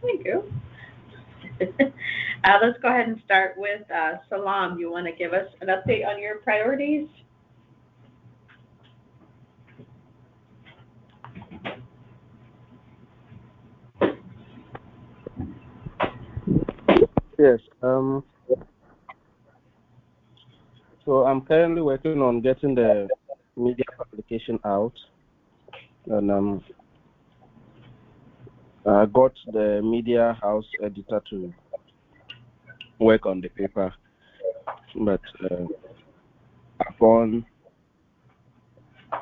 Thank you. Let's go ahead and start with Salam. You want to give us an update on your priorities? Yes. So I'm currently working on getting the media publication out, and I got the media house editor to work on the paper, but upon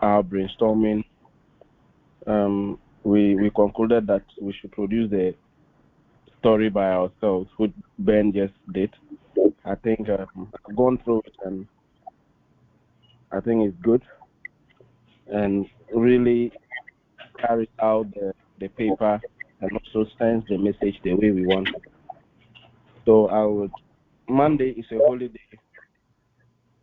our brainstorming, we concluded that we should produce the story by ourselves, which Ben just did. I think I've gone through it, and I think it's good, and really carries out the paper and also sends the message the way we want. So Monday is a holiday,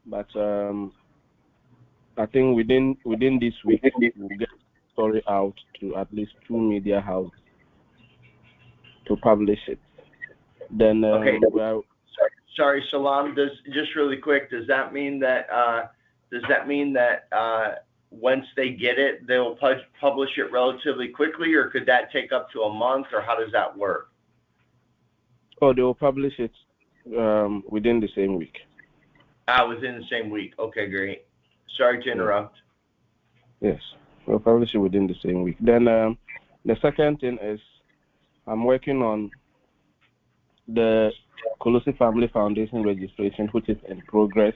but I think within this week we'll get the story out to at least 2 media houses to publish it. Then okay. Sorry, Salam. Just really quick? Does that mean that once they get it, they'll publish it relatively quickly, or could that take up to a month, or how does that work? Oh, they will publish it within the same week. Within the same week. Okay, great. Sorry to interrupt. Yes, we'll publish it within the same week. Then the second thing is I'm working on the Colosi Family Foundation registration, which is in progress.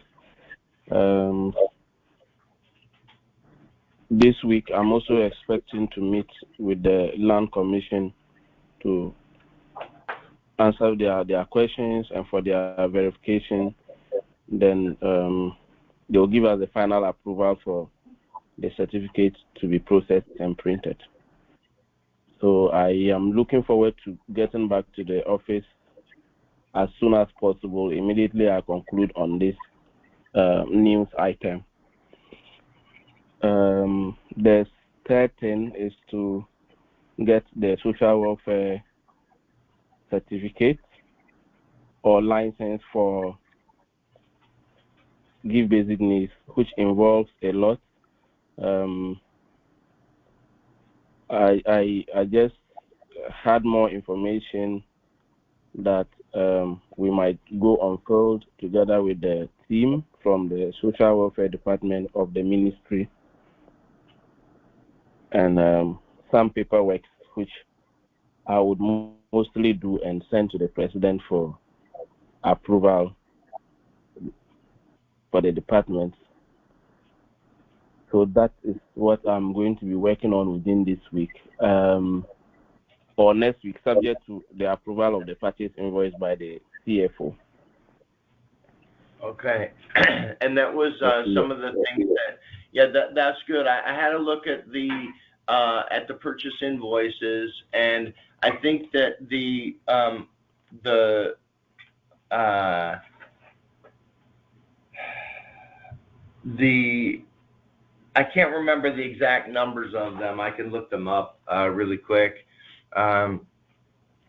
This week, I'm also expecting to meet with the Land Commission to answer their questions and for their verification. Then they'll give us the final approval for the certificate to be processed and printed. So I am looking forward to getting back to the office as soon as possible. Immediately I conclude on this news item. The third thing is to get the social welfare certificate or license for Give Basic Needs, which involves a lot. I just had more information that we might go on field together with the team from the social welfare department of the ministry, and some paperwork which I would mostly do and send to the president for approval for the department. So that is what I'm going to be working on within this week or next week, subject to the approval of the purchase invoice by the CFO. Okay, and that was some of the things that's good. I had a look at the purchase invoices, and I think that I can't remember the exact numbers of them. I can look them up really quick.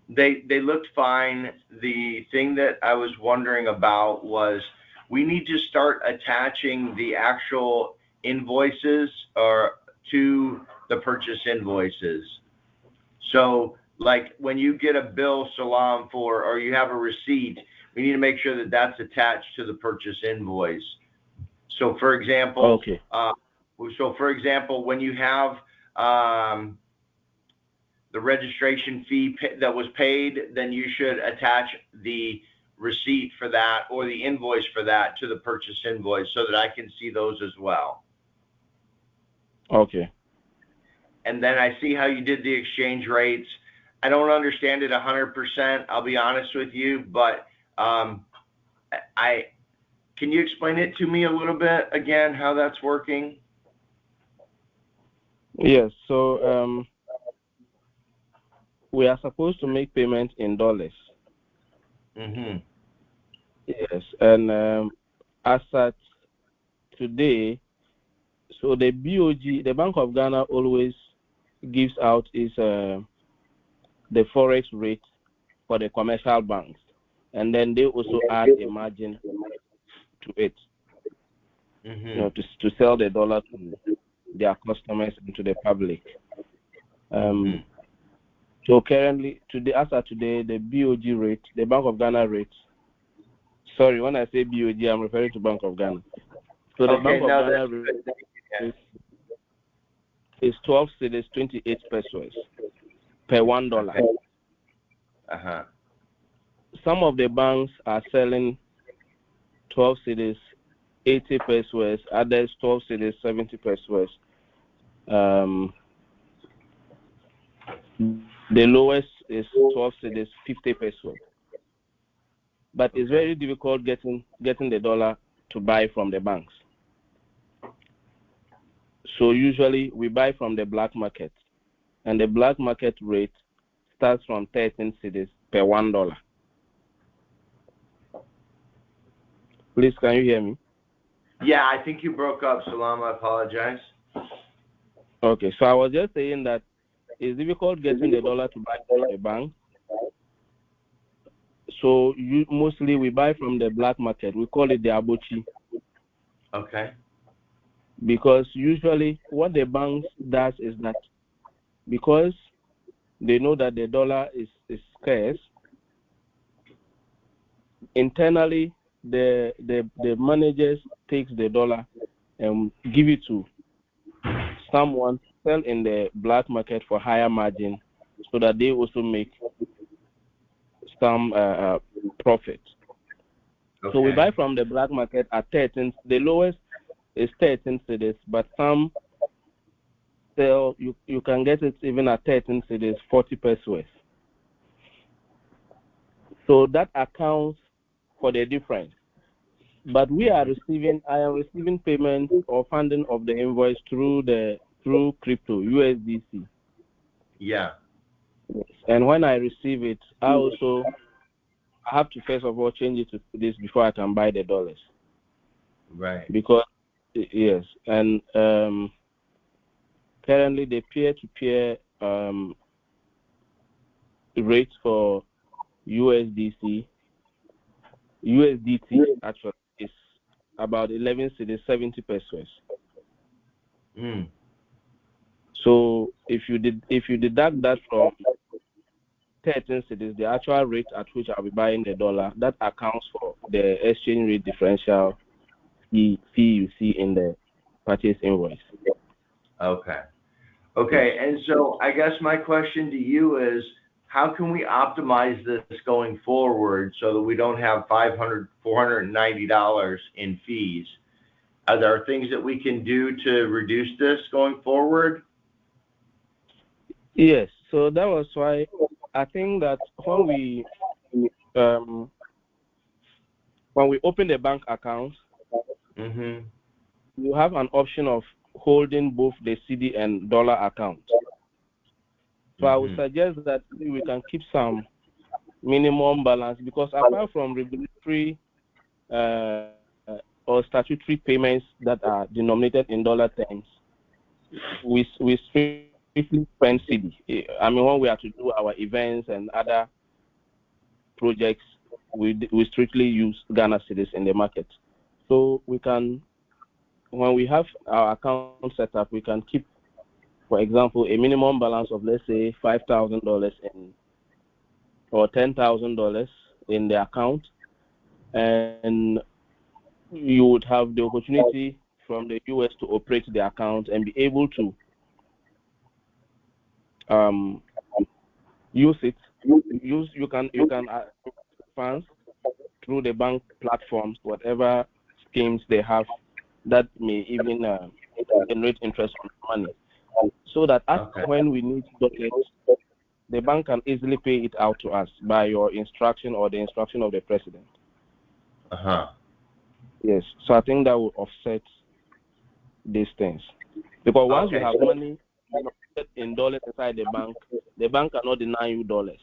They looked fine. The thing that I was wondering about was we need to start attaching the actual invoices to the purchase invoices. So like when you get a bill, Salam, or you have a receipt, we need to make sure that that's attached to the purchase invoice. So for example, okay. When you have the registration fee that was paid, then you should attach the receipt for that or the invoice for that to the purchase invoice so that I can see those as well. Okay. And then I see how you did the exchange rates. I don't understand it 100%, I'll be honest with you, but can you explain it to me a little bit again, how that's working? Yes, so we are supposed to make payment in dollars. Mm-hmm. Yes, and as at today, so the BOG, the Bank of Ghana always gives out its the forex rate for the commercial banks, and then they also add a margin to it, to sell the dollar to their customers and to the public. So currently, today, as of today, the BOG rate, the Bank of Ghana rate. Sorry, when I say BOG, I'm referring to Bank of Ghana. So the Bank of Ghana rate is 12 cedis 28 pesos per $1. Some of the banks are selling 12 cedis 80 pesos, others 12 cedis 70 pesos. The lowest is 12 cedis 50 pesos. But it's very difficult getting the dollar to buy from the banks. So usually we buy from the black market, and the black market rate starts from 13 cedis per $1. Please, can you hear me? Yeah, I think you broke up, Salam. I apologize. Okay, so I was just saying that it's difficult getting the dollar to buy from the bank. So mostly we buy from the black market. We call it the abochi. Okay. Because usually what the banks does is that because they know that the dollar is scarce, internally the managers takes the dollar and give it to someone, sell in the black market for higher margin, so that they also make some profit. Okay. So we buy from the black market at 13. The lowest is 13 cedis, but some sell, you can get it even at 13 cedis, 40 pesos. So that accounts for the difference. But I am receiving payment or funding of the invoice through crypto, USDC. Yeah. And when I receive it, I have to first of all change it to this before I can buy the dollars. Right. Because yes, and currently the peer-to-peer rate for USDT actually is about 11 cedis 70 pesos. So if you deduct that from 13 cedis, the actual rate at which I'll be buying the dollar, that accounts for the exchange rate differential fee you see in the purchase invoice. Okay. And so I guess my question to you is, how can we optimize this going forward so that we don't have $500, $490 in fees? Are there things that we can do to reduce this going forward? Yes. So that was why I think that when we open the bank account, you have an option of holding both the CD and dollar account. So I would suggest that we can keep some minimum balance, because apart from regulatory or statutory payments that are denominated in dollar terms, we strictly spend CD. I mean, when we have to do our events and other projects, we strictly use Ghana cedis in the market. So we can, when we have our account set up, we can keep, for example, a minimum balance of, let's say, $5,000 or $10,000 in the account, and you would have the opportunity from the US to operate the account and be able to use it. You can funds through the bank platforms, whatever schemes they have that may even generate interest on money, so that when we need dollars, the bank can easily pay it out to us by your instruction or the instruction of the president. Yes. So I think that will offset these things, because once you have money in dollars inside the bank cannot deny you dollars.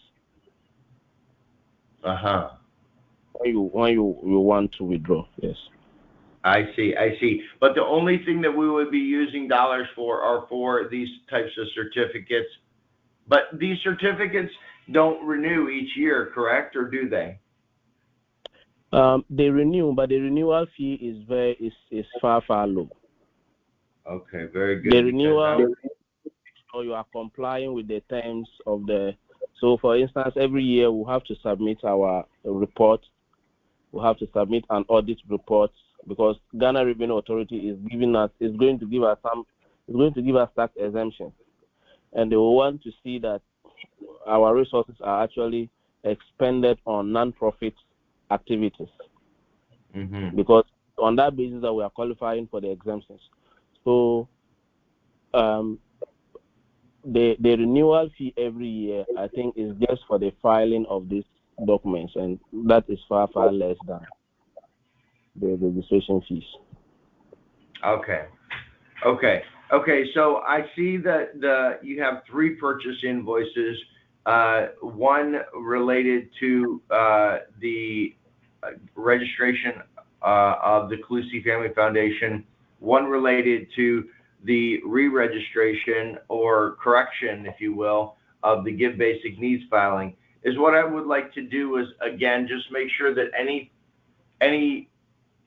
When you want to withdraw. Yes. I see. But the only thing that we would be using dollars for are for these types of certificates But these certificates don't renew each year, correct, or do they? They renew, but the renewal fee is far low. Okay, very good. The renewal, or you are complying with the terms of the. So, for instance, every year we have to submit our report. We have to submit an audit report because Ghana Revenue Authority is going to give us tax exemption, and they will want to see that our resources are actually expended on non-profit activities. Mm-hmm. Because on that basis that we are qualifying for the exemptions. So the renewal fee every year, I think, is just for the filing of these documents, and that is far less than the registration fees. Okay. So I see that you have 3 purchase invoices. One related to the registration of the Calusi Family Foundation. One related to the re-registration or correction, if you will, of the Give Basic Needs filing. Is what I would like to do is, again, just make sure that any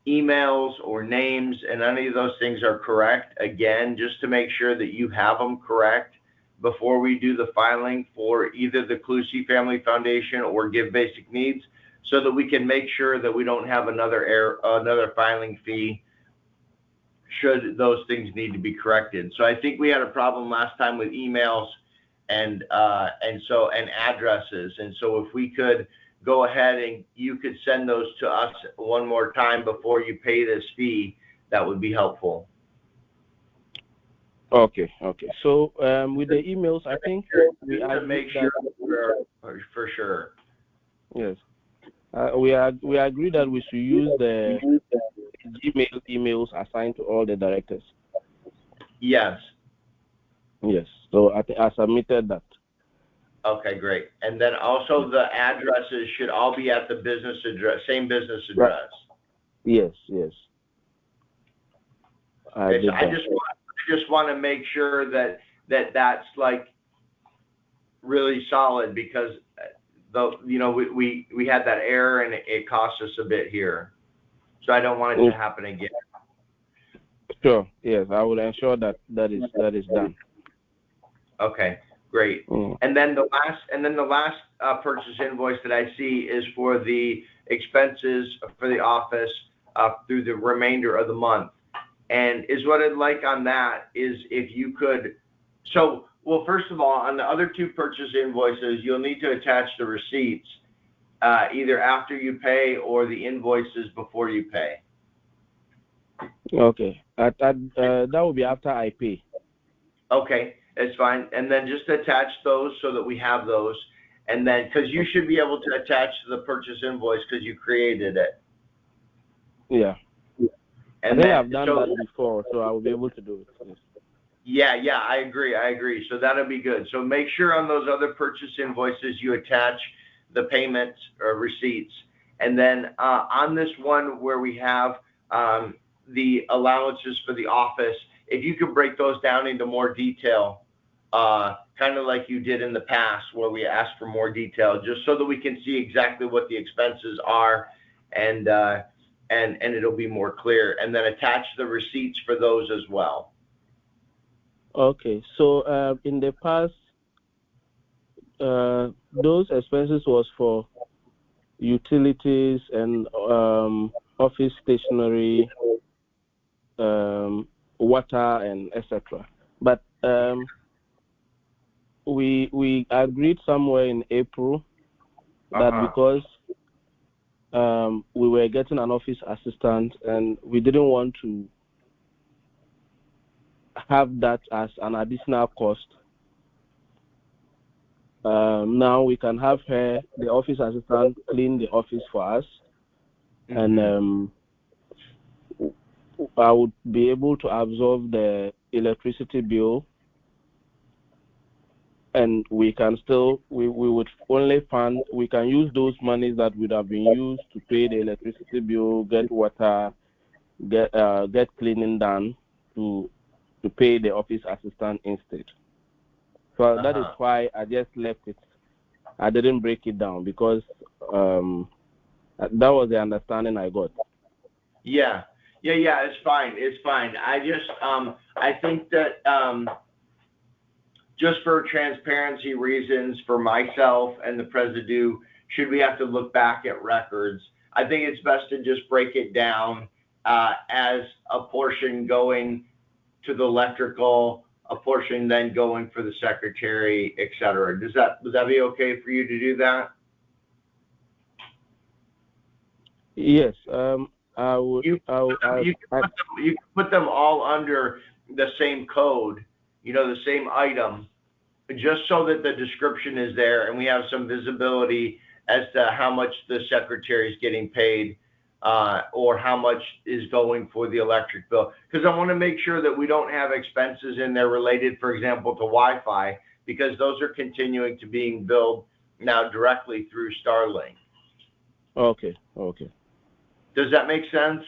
emails or names and any of those things are correct, again, just to make sure that you have them correct before we do the filing for either the Calusi Family Foundation or Give Basic Needs, so that we can make sure that we don't have another filing fee should those things need to be corrected. So I think we had a problem last time with emails and addresses. And so if we could go ahead and you could send those to us one more time before you pay this fee, that would be helpful. Okay. So with the emails, I think we to make sure for sure. Yes. We agree that we should use the Gmail emails assigned to all the directors. Yes. So I submitted that. Okay, great. And then also the addresses should all be at the business address, same business address. Yes. I just want to make sure that's like really solid, because we had that error and it cost us a bit here. So I don't want it to happen again. Sure. Yes, I will ensure that is done. Okay, great. And then the last purchase invoice that I see is for the expenses for the office through the remainder of the month. And is what I'd like on that is if you could. So, well, first of all, on the other 2 purchase invoices, you'll need to attach the receipts either after you pay or the invoices before you pay. Okay. That will be after I pay. Okay, it's fine. And then just attach those so that we have those. And then, because you should be able to attach the purchase invoice because you created it. Yeah. And I think I've done that before, so I will be able to do it. Yes. Yeah, I agree. So that'll be good. So make sure on those other purchase invoices you attach the payments or receipts. And then on this one where we have the allowances for the office, if you could break those down into more detail, kind of like you did in the past where we asked for more detail, just so that we can see exactly what the expenses are and it'll be more clear. And then attach the receipts for those as well. Okay. So in the past, those expenses was for utilities and office stationery, water, and etc. But we agreed somewhere in April that because we were getting an office assistant and we didn't want to have that as an additional cost. Now we can have the office assistant, clean the office for us, and I would be able to absorb the electricity bill, and we can still we would only fund. We can use those monies that would have been used to pay the electricity bill, get water, get cleaning done to pay the office assistant instead. So that is why I just left it. I didn't break it down because that was the understanding I got. Yeah. It's fine. I just, I think that just for transparency reasons for myself and the Presidio, should we have to look back at records, I think it's best to just break it down as a portion going to the electrical, a portion then going for the secretary, et cetera. Would that be okay for you to do that? Yes. I would. You can put them all under the same code, the same item, just so that the description is there and we have some visibility as to how much the secretary is getting paid or how much is going for the electric bill. Because I want to make sure that we don't have expenses in there related, for example, to Wi-Fi, because those are continuing to being billed now directly through Starlink. Okay. Does that make sense?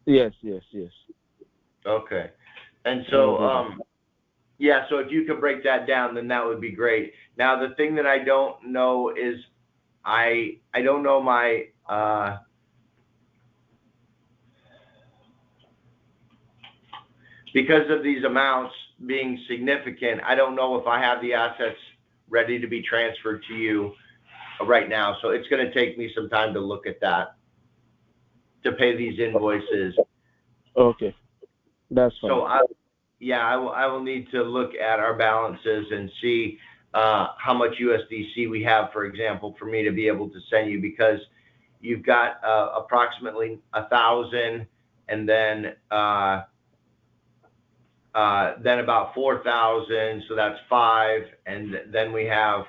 Yes. Okay. And so, yeah, so if you could break that down, then that would be great. Now, the thing that I don't know is I don't know my because of these amounts being significant, I don't know if I have the assets ready to be transferred to you right now. So it's going to take me some time to look at that, to pay these invoices. Okay, that's fine. So I will need to look at our balances and see how much USDC we have, for example, for me to be able to send you, because you've got approximately 1,000 and then about 4,000, so that's 5, and then we have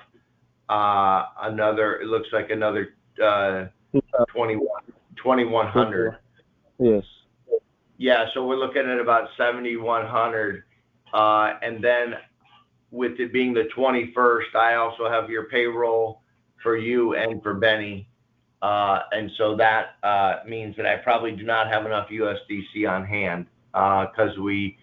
another. It looks like another 2,100. Yes. Yeah, so we're looking at about 7,100, and then with it being the 21st, I also have your payroll for you and for Benny, and so that means that I probably do not have enough USDC on hand because we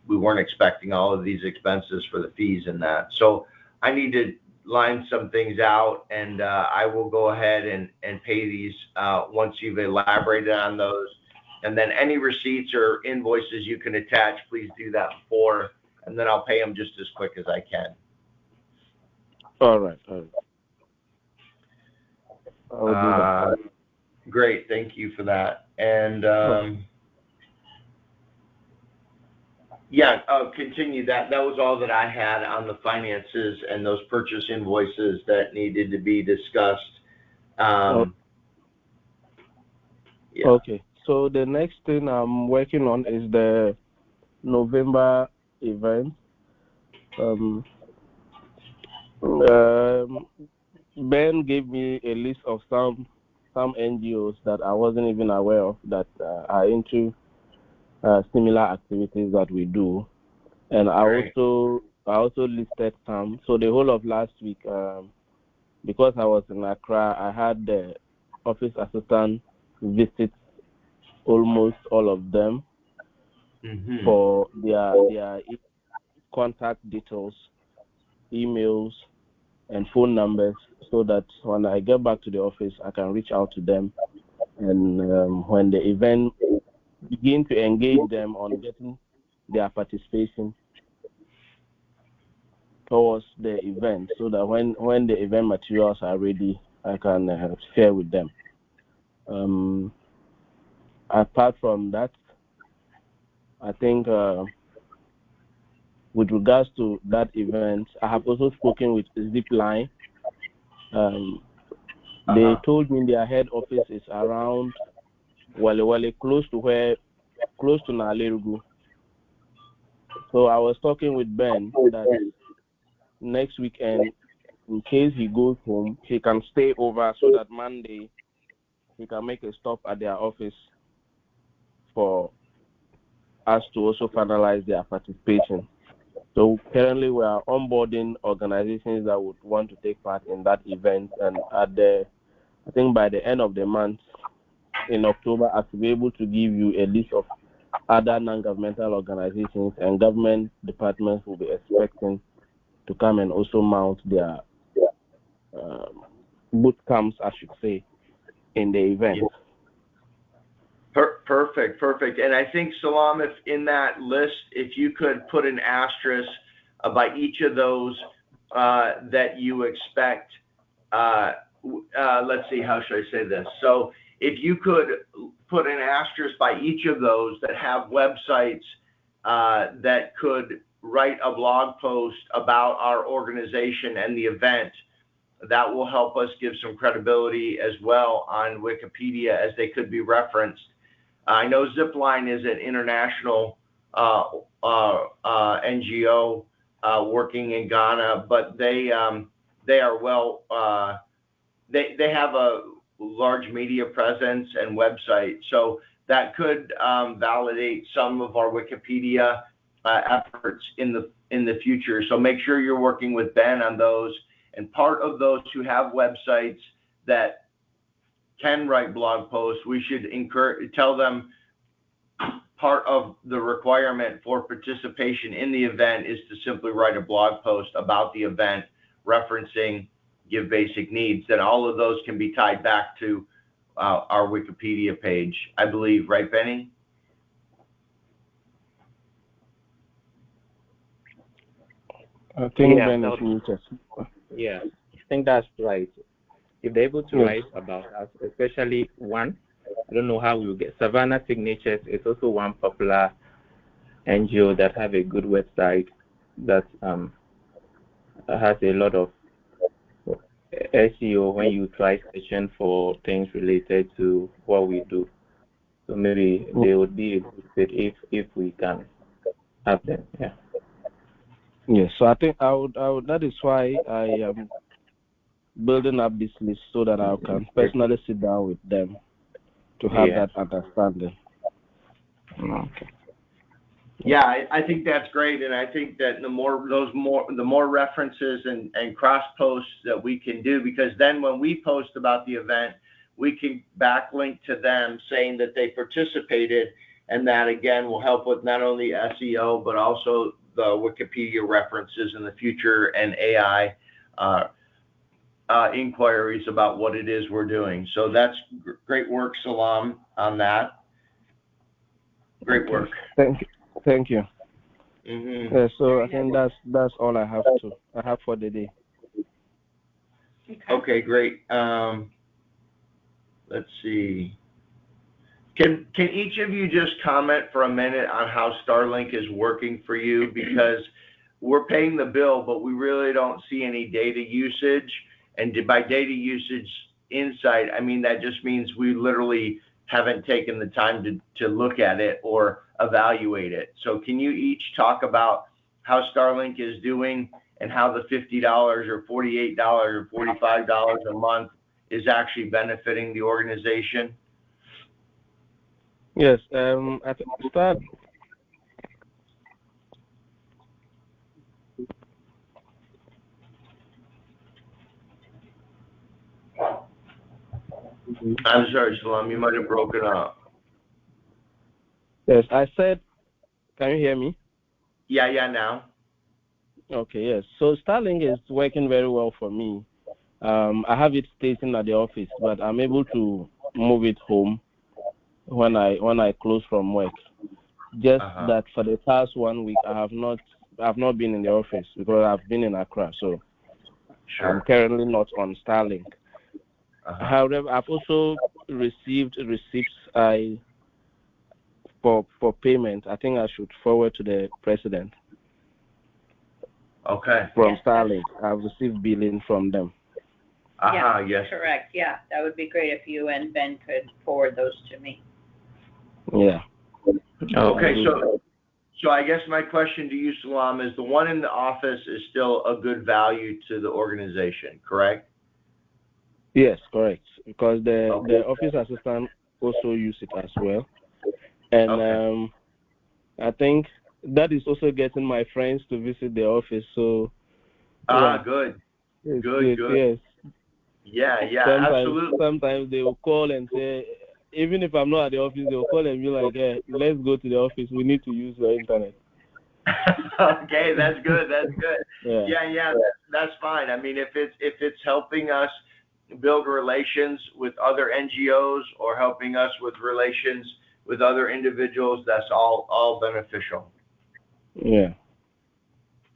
weren't expecting all of these expenses for the fees and that. So I need to line some things out, and I will go ahead and pay these once you've elaborated on those. And then any receipts or invoices you can attach, please do that before, and then I'll pay them just as quick as I can. All right. I will do that. Great, thank you for that. And continue that. That was all that I had on the finances and those purchase invoices that needed to be discussed. Okay. So the next thing I'm working on is the November event. Ben gave me a list of some NGOs that I wasn't even aware of that are into similar activities that we do, and I also listed some. So the whole of last week, because I was in Accra, I had the office assistant visit almost all of them for their contact details, emails, and phone numbers, so that when I get back to the office, I can reach out to them, and when the event begin to engage them on getting their participation towards the event, so that when the event materials are ready, I can share with them. Apart from that, I think with regards to that event, I have also spoken with Zipline. They told me their head office is around Wale, close to Nalerugu. So I was talking with Ben that next weekend, in case he goes home, he can stay over so that Monday he can make a stop at their office for us to also finalize their participation. So currently we are onboarding organizations that would want to take part in that event, and I think by the end of the month, in October, I should be able to give you a list of other non-governmental organizations and government departments will be expecting to come and also mount their boot camps, I should say, in the event. Perfect. And I think, Salam, if in that list, if you could put an asterisk by each of those that you expect, let's see, how should I say this? So if you could put an asterisk by each of those that have websites that could write a blog post about our organization and the event, that will help us give some credibility as well on Wikipedia, as they could be referenced. I know Zipline is an international NGO working in Ghana, but they are well. They have a large media presence and website, so that could validate some of our Wikipedia efforts in the future. So make sure you're working with Ben on those. And part of those who have websites that can write blog posts, we should tell them part of the requirement for participation in the event is to simply write a blog post about the event referencing Give Basic Needs. Then all of those can be tied back to our Wikipedia page, I believe, right, Benny? I think Ben is muted. Yeah, I think that's right. If they're able to write about us, especially one, I don't know how we'll get Savannah Signatures is also one popular NGO that have a good website that has a lot of SEO when you try searching for things related to what we do. So maybe they would be a good fit if we can have them. Yeah. Yes, so I think I would. That is why I am building up this list so that I can personally sit down with them to have that understanding. Okay. Yeah, I think that's great, and I think that the more references and cross posts that we can do, because then when we post about the event, we can backlink to them saying that they participated, and that again will help with not only SEO but also the Wikipedia references in the future and AI inquiries about what it is we're doing. So that's great work, Salam, on that. Great work. Thank you. Mm-hmm. Yeah, so I think that's all I have for the day. Okay, great. Let's see. Can each of you just comment for a minute on how Starlink is working for you? Because we're paying the bill, but we really don't see any data usage. And by data usage insight, I mean that just means we literally haven't taken the time to look at it or evaluate it. So can you each talk about how Starlink is doing and how the $50 or $48 or $45 a month is actually benefiting the organization? Yes, at the start, I'm sorry, Salam, you might have broken up. yes, I said, can you hear me? Yeah, now. Okay, yes. So Starlink is working very well for me. I have it stationed at the office, but I'm able to move it home when I close from work. Just that for the past 1 week, I've not been in the office because I've been in Accra, so I'm currently not on Starlink. However, I've also received receipts for payment. I think I should forward to the president. Okay. From Starlink, I've received billing from them. Yes. Correct. Yeah, that would be great if you and Ben could forward those to me. Yeah. Okay, so I guess my question to you, Salam, is the one in the office is still a good value to the organization, correct? Yes, correct. Because the office assistant also use it as well, and I think that is also getting my friends to visit the office. So good. Yes. Yeah, absolutely. Sometimes they will call and say, even if I'm not at the office, they will call and be like, "Hey, let's go to the office. We need to use the internet." Okay, that's good. Yeah, that's fine. I mean, if it's helping us build relations with other NGOs or helping us with relations with other individuals, that's all beneficial. Yeah.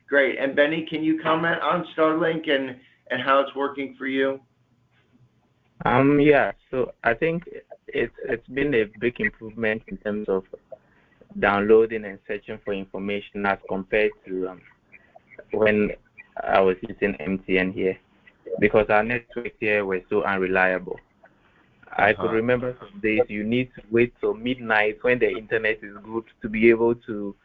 Great. And Benny, can you comment on Starlink and how it's working for you? Yeah. So I think it's been a big improvement in terms of downloading and searching for information as compared to when I was using MTN here, because our network here was so unreliable. I could remember some days you need to wait till midnight when the internet is good to be able to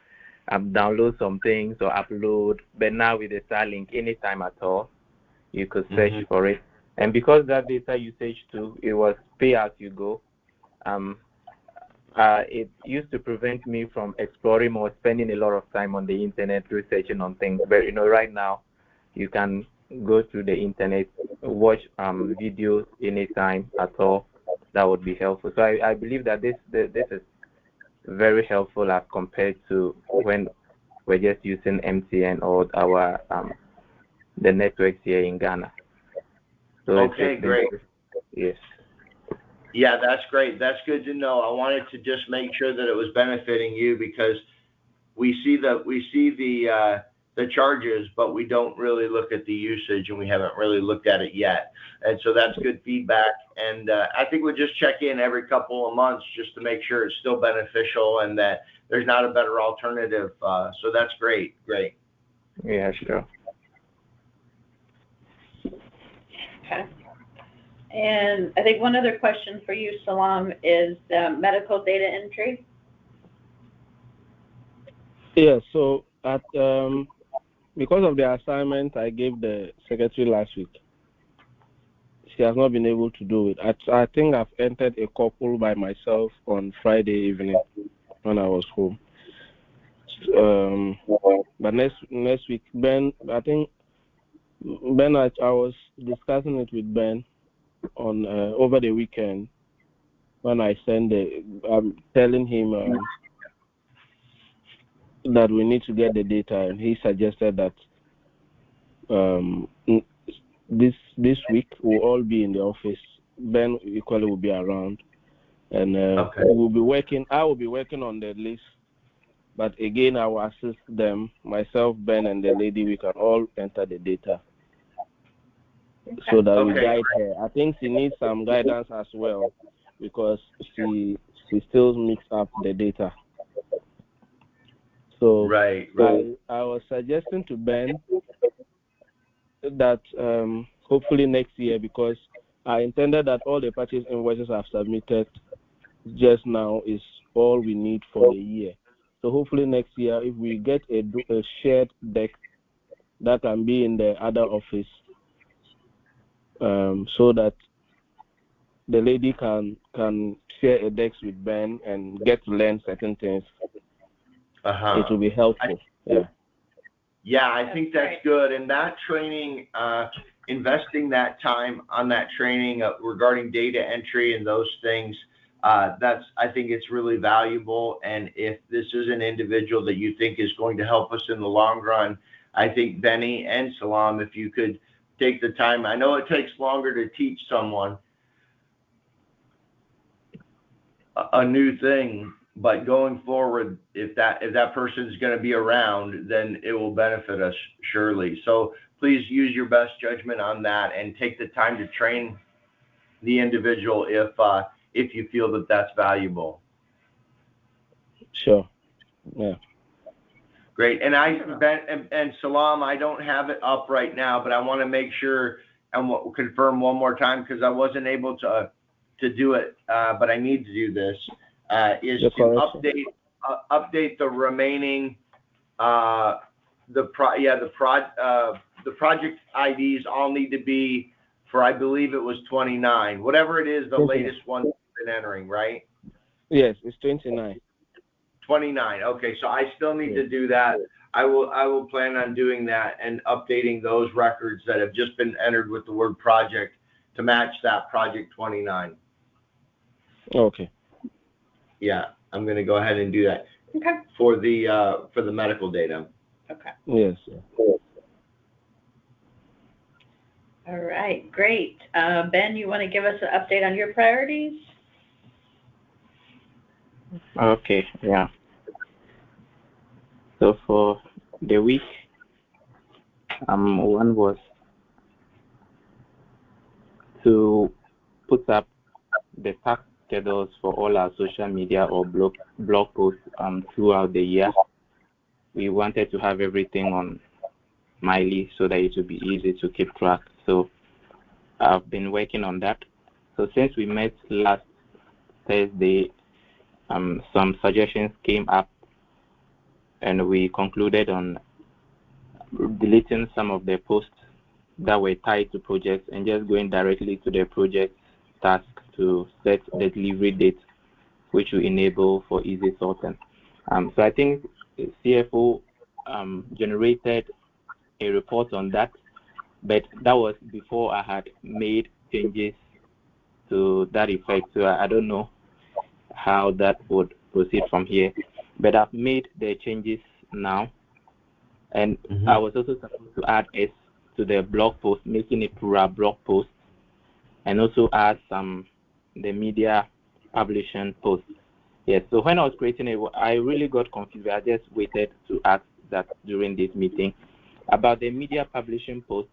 download some things or upload. But now with the Starlink, anytime at all, you could search for it. And because that data usage too, it was pay as you go. It used to prevent me from exploring or spending a lot of time on the internet researching on things. But right now, you can go through the internet, watch videos anytime at all. That would be helpful. So I believe that this is very helpful as compared to when we're just using MTN or our the networks here in Ghana. So okay, great. Yes. Yeah, that's great. That's good to know. I wanted to just make sure that it was benefiting you, because we see the charges, but we don't really look at the usage, and we haven't really looked at it yet. And so that's good feedback. And I think we'll just check in every couple of months just to make sure it's still beneficial and that there's not a better alternative. So that's great. Great. Yeah, sure. Okay. And I think one other question for you, Salam, is medical data entry. Yeah. So at because of the assignment I gave the secretary last week, she has not been able to do it. I think I've entered a couple by myself on Friday evening when I was home. But next week, Ben, I think Ben, I was discussing it with Ben on over the weekend when I send I'm telling him that we need to get the data, and he suggested that this week we'll all be in the office. Ben equally will be around, and we'll be working. I will be working on the list, but again I will assist them, myself, Ben, and the lady. We can all enter the data so that we guide her. I think she needs some guidance as well, because she still mix up the data. So right. I was suggesting to Ben that hopefully next year, because I intended that all the purchase invoices I've submitted just now is all we need for the year. So hopefully next year, if we get a shared deck that can be in the other office, so that the lady can share a deck with Ben and get to learn certain things, it will be helpful. Yeah, I think that's good. And that training, investing that time on that training regarding data entry and those things, I think it's really valuable. And if this is an individual that you think is going to help us in the long run, I think Benny and Salam, if you could take the time. I know it takes longer to teach someone a new thing, but going forward, if that person is going to be around, then it will benefit us surely. So please use your best judgment on that and take the time to train the individual if you feel that that's valuable. Sure. Yeah. Great. And and Salam, I don't have it up right now, but I want to make sure and confirm one more time, because I wasn't able to do it, but I need to do this. Is to update the remaining the project IDs all need to be for, I believe it was 29, whatever it is, the latest one you've been entering, right? Yes, it's 29. 29. Okay, so I still need to do that. I will plan on doing that and updating those records that have just been entered with the word project to match that project 29. Okay. Yeah, I'm going to go ahead and do that. Okay. For the medical data. Okay. Yes. right, great. Ben, you want to give us an update on your priorities? Okay, yeah. So for the week, one was to put up the task schedules for all our social media or blog posts throughout the year. We wanted to have everything on Miley so that it would be easy to keep track. So I've been working on that. So since we met last Thursday, some suggestions came up, and we concluded on deleting some of the posts that were tied to projects and just going directly to the project task to set the delivery date, which will enable for easy sorting. So I think CFO generated a report on that, but that was before I had made changes to that effect. So I don't know how that would proceed from here, but I've made the changes now, and I was also supposed to add S to the blog post, making it plural blog post, and also add the media publishing post. Yes, so when I was creating it, I really got confused. I just waited to ask that during this meeting about the media publishing post.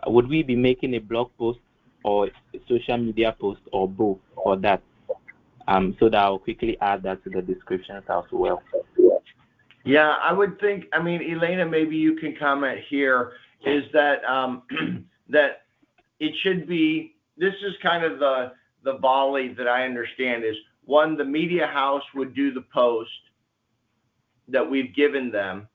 Would we be making a blog post or a social media post or both for that? So that I'll quickly add that to the descriptions as well. Yeah, I would think, I mean, Elena, maybe you can comment here, is that that it should be, this is kind of the volley that I understand is, one, the media house would do the post that we've given them.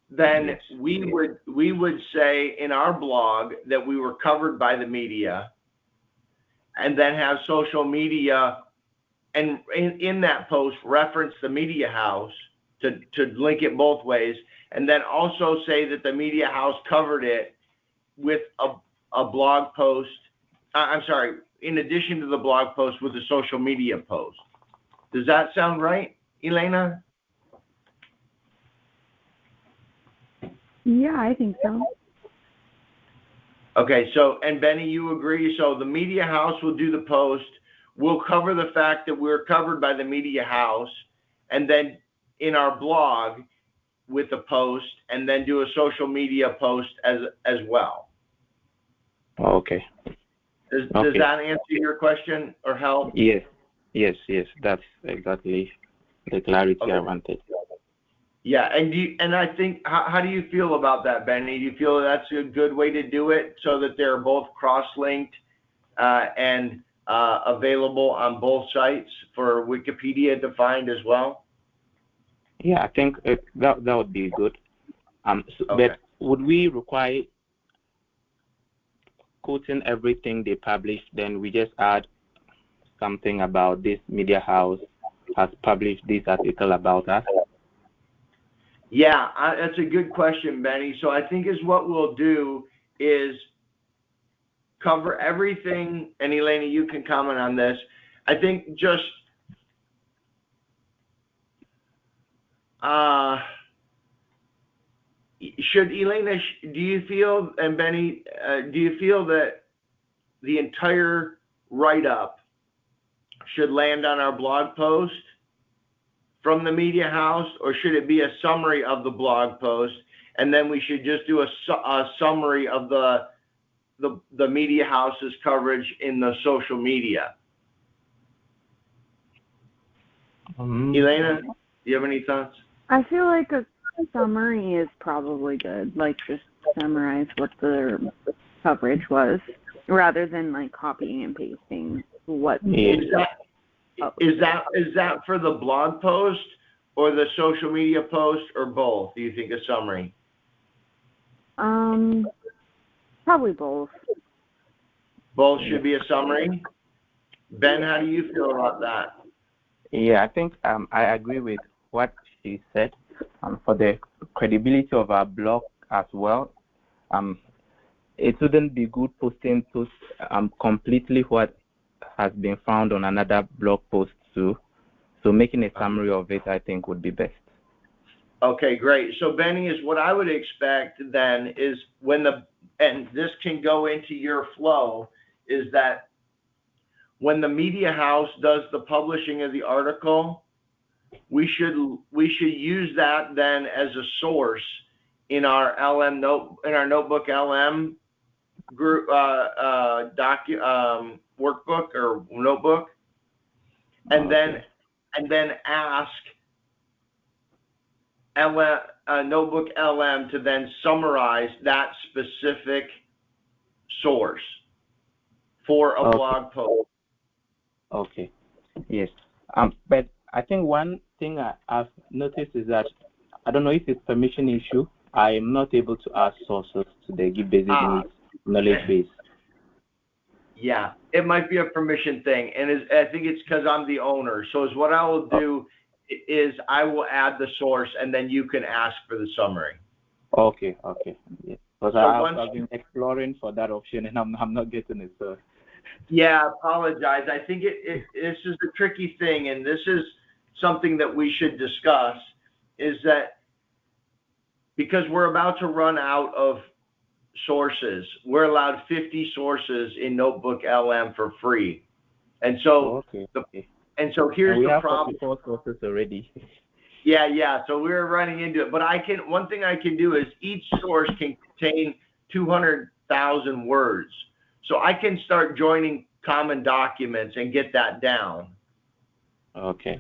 Then Yes. we would say in our blog that we were covered by the media, and then have social media, and in that post reference the media house to link it both ways, and then also say that the media house covered it with a blog post. I'm sorry, in addition to the blog post with the social media post. Does that sound right, Elena? Yeah, I think so. Okay, so, and Benny, you agree? So the media house will do the post. We'll cover the fact that we're covered by the media house, and then in our blog with the post, and then do a social media post as well. Okay. Does that answer your question or help? Yes. That's exactly the clarity I wanted. Yeah, and I think, how do you feel about that, Benny? Do you feel that's a good way to do it so that they're both cross-linked and available on both sites for Wikipedia to find as well? Yeah, I think that would be good. Okay. But would we require quoting everything they publish? Then we just add something about this media house has published this article about us. Yeah, that's a good question, Benny. So I think what we'll do is cover everything, and Elena, you can comment on this. I think just should Elena, do you feel, and Benny, do you feel that the entire write-up should land on our blog post from the media house, or should it be a summary of the blog post, and then we should just do a summary of the media house's coverage in the social media? Elena, do you have any thoughts? I feel like a summary is probably good. Like, just summarize what the coverage was, rather than like copying and pasting what. Is that for the blog post or the social media post, or both? Do you think a summary? Probably both. Both should be a summary. Ben, how do you feel about that? Yeah, I think I agree with what she said. For the credibility of our blog as well, it wouldn't be good posting completely what has been found on another blog post too. So making a summary of it, I think, would be best. Okay, great. So Benny, is what I would expect then is when and this can go into your flow, is that when the media house does the publishing of the article, we should use that then as a source in our Notebook LM group workbook or notebook, and then ask Notebook LM to then summarize that specific source for a blog post. Okay. Yes. But I think one thing I've noticed is that I don't know if it's permission issue. I am not able to add sources to the Give Basic Needs knowledge base. Yeah, it might be a permission thing, and I think it's because I'm the owner. So is what I will do is I will add the source, and then you can ask for the summary. Okay. Yeah. Because I've been exploring for that option, and I'm not getting it. So. Yeah, I apologize. I think this is a tricky thing, and this is something that we should discuss, is that because we're about to run out of sources, we're allowed 50 sources in Notebook LM for free. And so and so here's the problem. We have 44 sources already. Yeah. So we're running into it. But one thing I can do is each source can contain 200,000 words. So I can start joining common documents and get that down. Okay.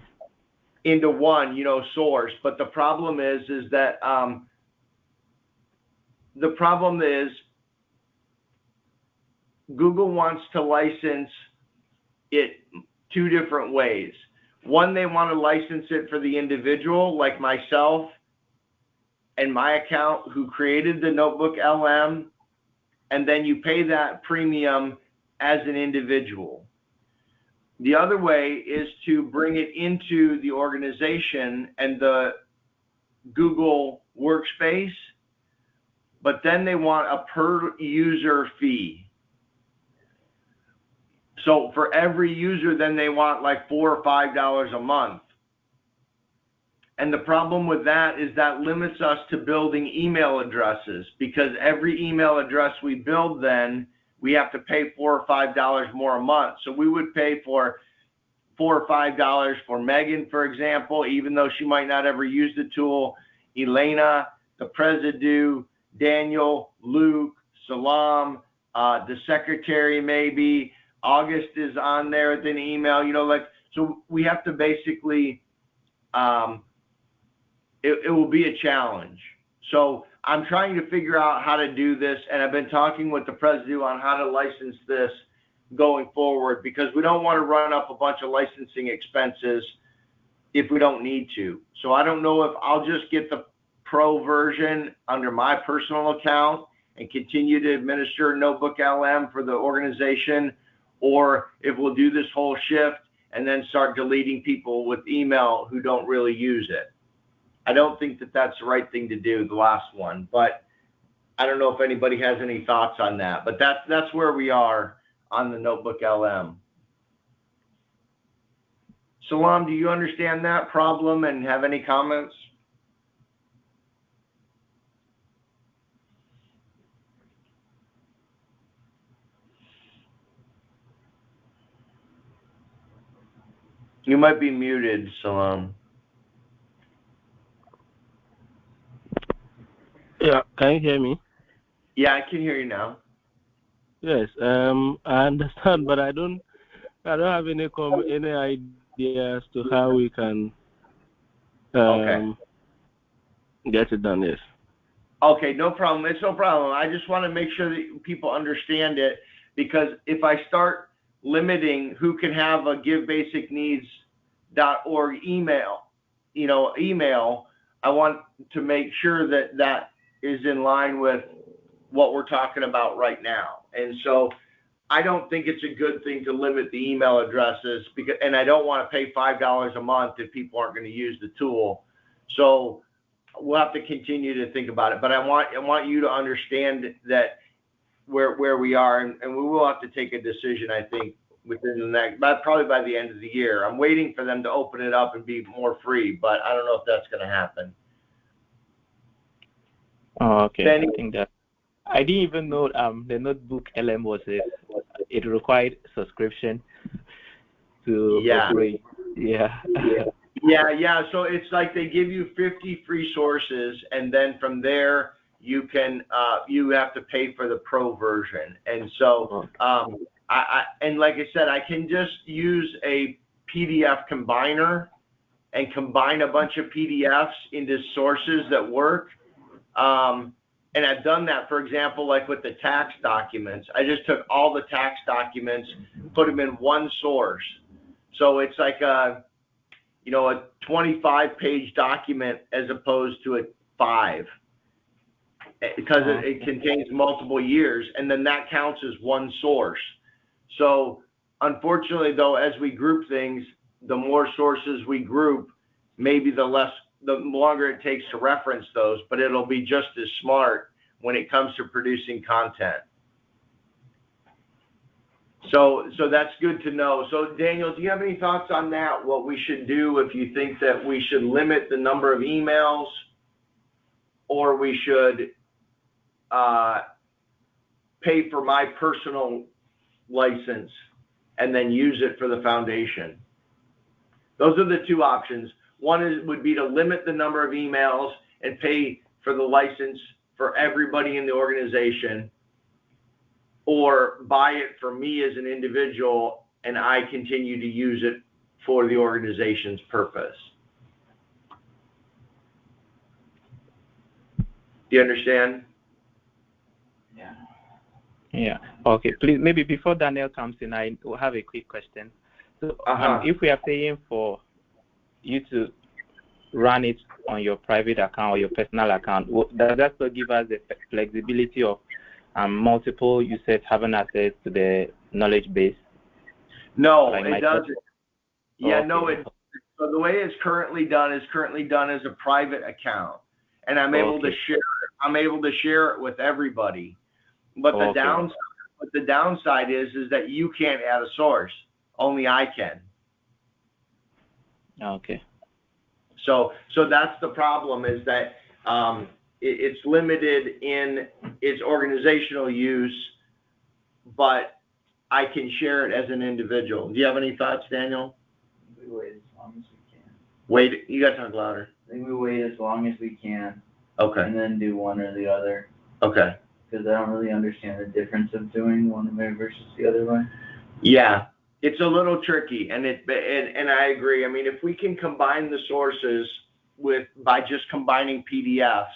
Into one, source. But the problem is that Google wants to license it two different ways. One, they want to license it for the individual, like myself and my account who created the Notebook LM, and then you pay that premium as an individual. The other way is to bring it into the organization and the Google Workspace, but then they want a per user fee. So for every user, then they want like $4 or $5 a month. And the problem with that is that limits us to building email addresses, because every email address we build, then we have to pay $4 or $5 more a month. So we would pay for $4 or $5 for Megan, for example, even though she might not ever use the tool, Elena, the Presidu, Daniel, Luke, Salam, the secretary maybe, August is on there with an email, so we have to basically, it will be a challenge. So I'm trying to figure out how to do this, and I've been talking with the Presidu on how to license this going forward, because we don't want to run up a bunch of licensing expenses if we don't need to. So I don't know if I'll just get the pro version under my personal account and continue to administer Notebook LM for the organization, or if we'll do this whole shift and then start deleting people with email who don't really use it. I don't think that that's the right thing to do, the last one, but I don't know if anybody has any thoughts on that, but that's where we are on the Notebook LM. Salam, do you understand that problem and have any comments? You might be muted, Salam. Yeah, can you hear me? Yeah, I can hear you now. Yes, I understand, but I don't have any idea as to how we can get it done. Yes. Okay, no problem. It's no problem. I just want to make sure that people understand it, because if I start limiting who can have a givebasicneeds.org email, I want to make sure that that is in line with what we're talking about right now. And so I don't think it's a good thing to limit the email addresses, and I don't want to pay $5 a month if people aren't going to use the tool. So we'll have to continue to think about it. But I want you to understand that where we are, and we will have to take a decision, I think, within the next, probably by the end of the year. I'm waiting for them to open it up and be more free, but I don't know if that's going to happen. Oh, okay. I didn't even know the notebook LM was it required subscription to operate. Yeah. Yeah. So it's like they give you 50 free sources, and then from there you can you have to pay for the pro version. And so and like I said, I can just use a PDF combiner and combine a bunch of PDFs into sources that work. And I've done that, for example, like with the tax documents. I just took all the tax documents, put them in one source. So it's like a 25-page document as opposed to a 5, because it contains multiple years, and then that counts as one source. So unfortunately, though, as we group things, the more sources we group, maybe the longer it takes to reference those, but it'll be just as smart when it comes to producing content. So that's good to know. So Daniel, do you have any thoughts on that? What we should do, if you think that we should limit the number of emails, or we should pay for my personal license and then use it for the foundation? Those are the two options. One would be to limit the number of emails and pay for the license for everybody in the organization, or buy it for me as an individual and I continue to use it for the organization's purpose. Do you understand? Yeah. Okay. Please, maybe before Daniel comes in, I will have a quick question. So, if we are paying for you to run it on your private account or your personal account, does that still give us the flexibility of multiple users having access to the knowledge base? No, it doesn't. Yeah, no. So the way it's currently done as a private account, and I'm able to share it. I'm able to share it with everybody. But the downside is that you can't add a source. Only I can. Okay. So that's the problem, is that it's limited in its organizational use, but I can share it as an individual. Do you have any thoughts, Daniel? We wait as long as we can. Wait, you got to talk louder. I think we wait as long as we can. Okay. And then do one or the other. Okay. Because I don't really understand the difference of doing one way versus the other way. Yeah. It's a little tricky, and I agree. I mean, if we can combine the sources by just combining PDFs,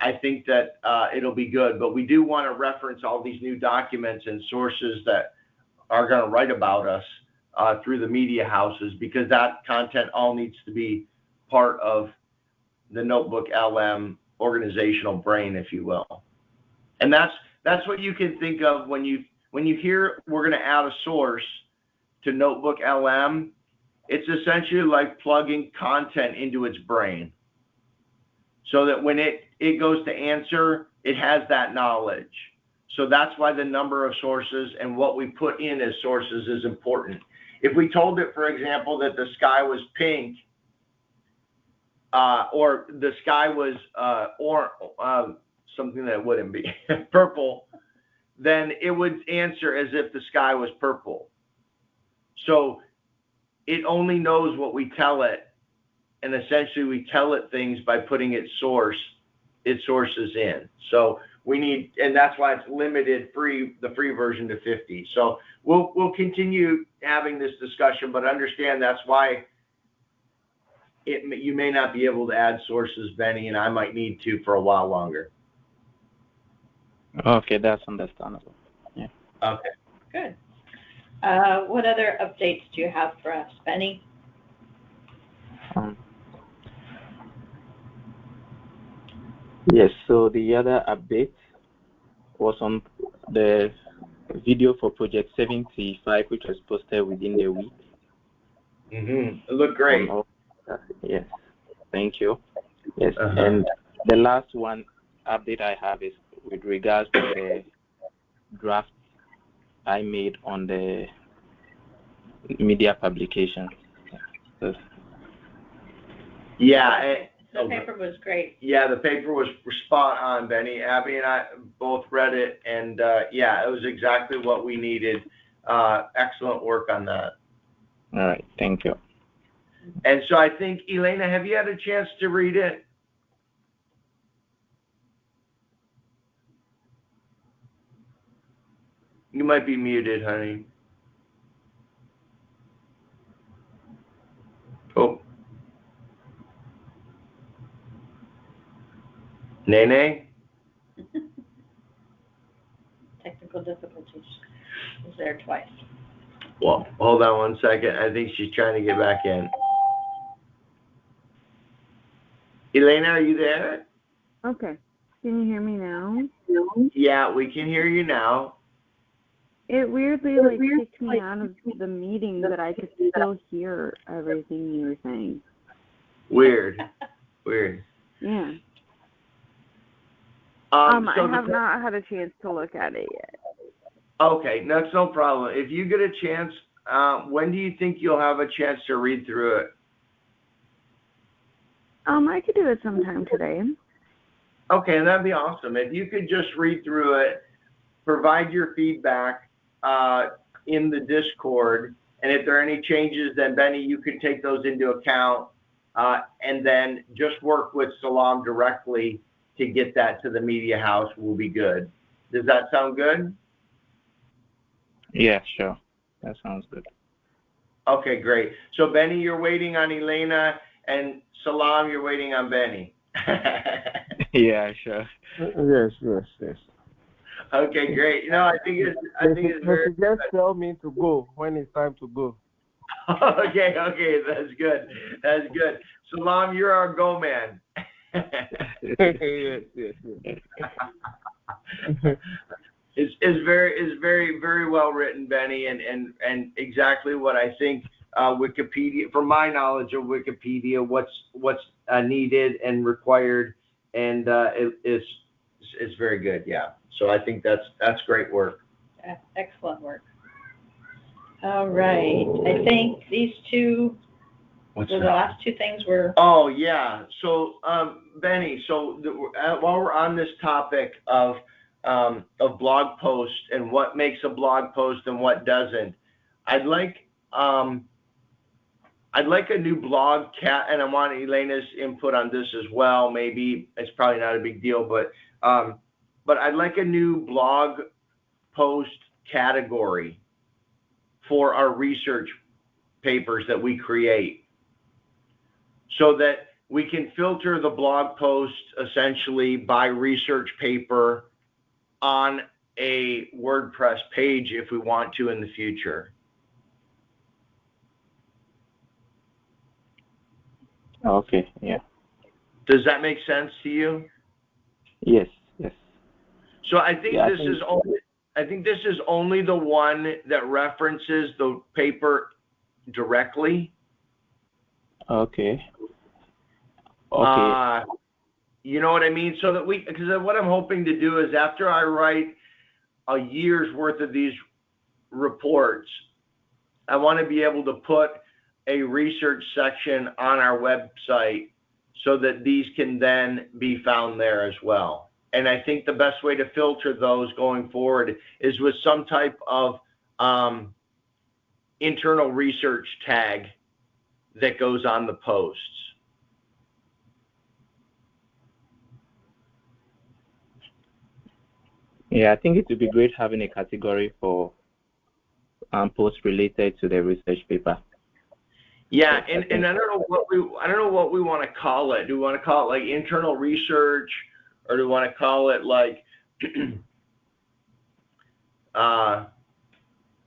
I think that it'll be good. But we do want to reference all these new documents and sources that are going to write about us through the media houses, because that content all needs to be part of the Notebook LM organizational brain, if you will. And that's what you can think of when you hear we're going to add a source to Notebook LM. It's essentially like plugging content into its brain, so that when it goes to answer, it has that knowledge. So that's why the number of sources and what we put in as sources is important. If we told it, for example, that the sky was pink, or the sky was something that wouldn't be purple, then it would answer as if the sky was purple. So it only knows what we tell it, and essentially we tell it things by putting its sources in. So we need, and that's why it's limited the free version to 50. So we'll continue having this discussion, but understand that's why you may not be able to add sources, Benny, and I might need to for a while longer. Okay, that's understandable. Yeah. Okay. Good. What other updates do you have for us, Benny? Yes, so the other update was on the video for Project 75, which was posted within the week. It looked great. Yes, thank you. Yes, and the last one update I have is with regards to the draft I made on the media publication. The paper was great. Yeah, the paper was spot on, Benny. Abby and I both read it, and yeah, it was exactly what we needed. Excellent work on that. All right, thank you. And so I think, Elena, have you had a chance to read it? You might be muted, honey. Oh. Nene? Technical difficulties. Was there twice. Well, hold on one second. I think she's trying to get back in. Elena, are you there? Okay. Can you hear me now? Yeah, we can hear you now. It weirdly kicked me out of the meeting, but I could still hear everything you were saying. Weird. Weird. Yeah. So I have not had a chance to look at it yet. Okay, that's no problem. If you get a chance, when do you think you'll have a chance to read through it? I could do it sometime today. Okay, that'd be awesome. If you could just read through it, provide your feedback in the Discord, and if there are any changes, then Benny, you can take those into account, and then just work with Salam directly to get that to the media house will be good. Does that sound good? Yeah, sure. That sounds good. Okay, great. So Benny, you're waiting on Elena, and Salam, you're waiting on Benny. Yeah, sure. Yes. Okay, great. I think it's very just tell me to go when it's time to go. Okay, that's good. Salam, you're our go man. yes. It's very very well written, Benny, and exactly what I think Wikipedia, from my knowledge of Wikipedia, what's needed and required, and it's very good. Yeah. So I think that's great work. Yeah, excellent work. All right. I think these two were the last two things were. Oh yeah. So Benny, so while we're on this topic of blog posts and what makes a blog post and what doesn't, I'd like a new blog cat, and I want Elena's input on this as well. Maybe it's probably not a big deal, but I'd like a new blog post category for our research papers that we create, so that we can filter the blog post essentially by research paper on a WordPress page if we want to in the future. Okay, yeah. Does that make sense to you? Yes. So I think this is only the one that references the paper directly. Okay. You know what I mean? So that because what I'm hoping to do is, after I write a year's worth of these reports, I want to be able to put a research section on our website so that these can then be found there as well. And I think the best way to filter those going forward is with some type of internal research tag that goes on the posts. Yeah, I think it would be great having a category for posts related to the research paper. Yeah, and I don't know what we want to call it. Do we want to call it like internal research, or do we want to call it like I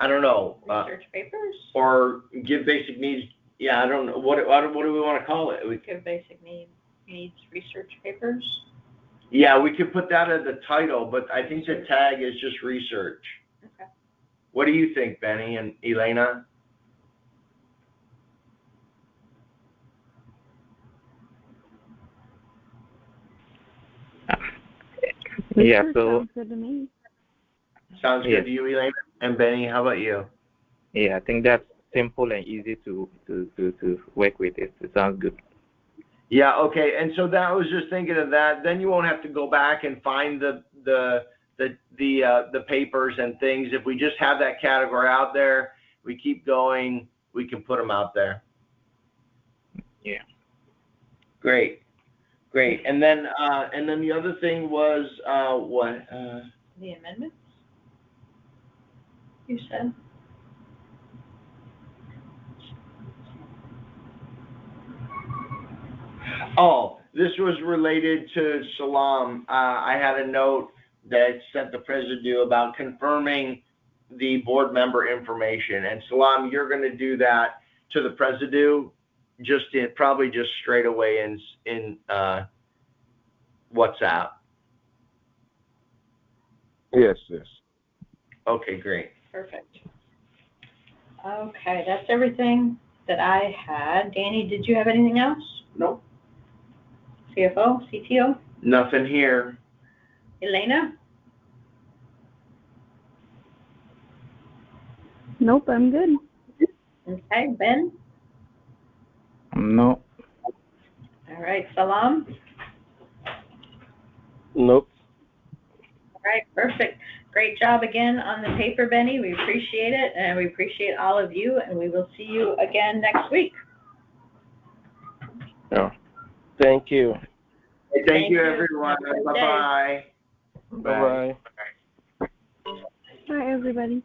don't know. Research papers? Or give basic needs. Yeah, I don't know. What do we want to call it? Give basic needs research papers? Yeah, we could put that as the title, but I think the tag is just research. Okay. What do you think, Benny and Elena? Yeah, so sounds good to me. Sounds good to you, Elena? And Benny, how about you? Yeah, I think that's simple and easy to work with. It sounds good. Yeah, okay. And so that was just thinking of that. Then you won't have to go back and find the papers and things. If we just have that category out there, we keep going, we can put them out there. Yeah. Great. And then the other thing was what? The amendments, you said? Oh, this was related to Salam. I had a note that I sent the president about confirming the board member information. And Salam, you're going to do that to the president, probably just straight away in WhatsApp. Yes. Okay, great. Perfect. Okay, that's everything that I had. Danny, did you have anything else? Nope. CFO, CTO? Nothing here. Elena? Nope, I'm good. Okay, Ben? No. All right, Salam? Nope. All right, perfect. Great job again on the paper, Benny. We appreciate it, and we appreciate all of you, and we will see you again next week. Yeah. Thank you. Thank you, everyone. Have a good day. Bye-bye. Bye-bye. Bye, everybody.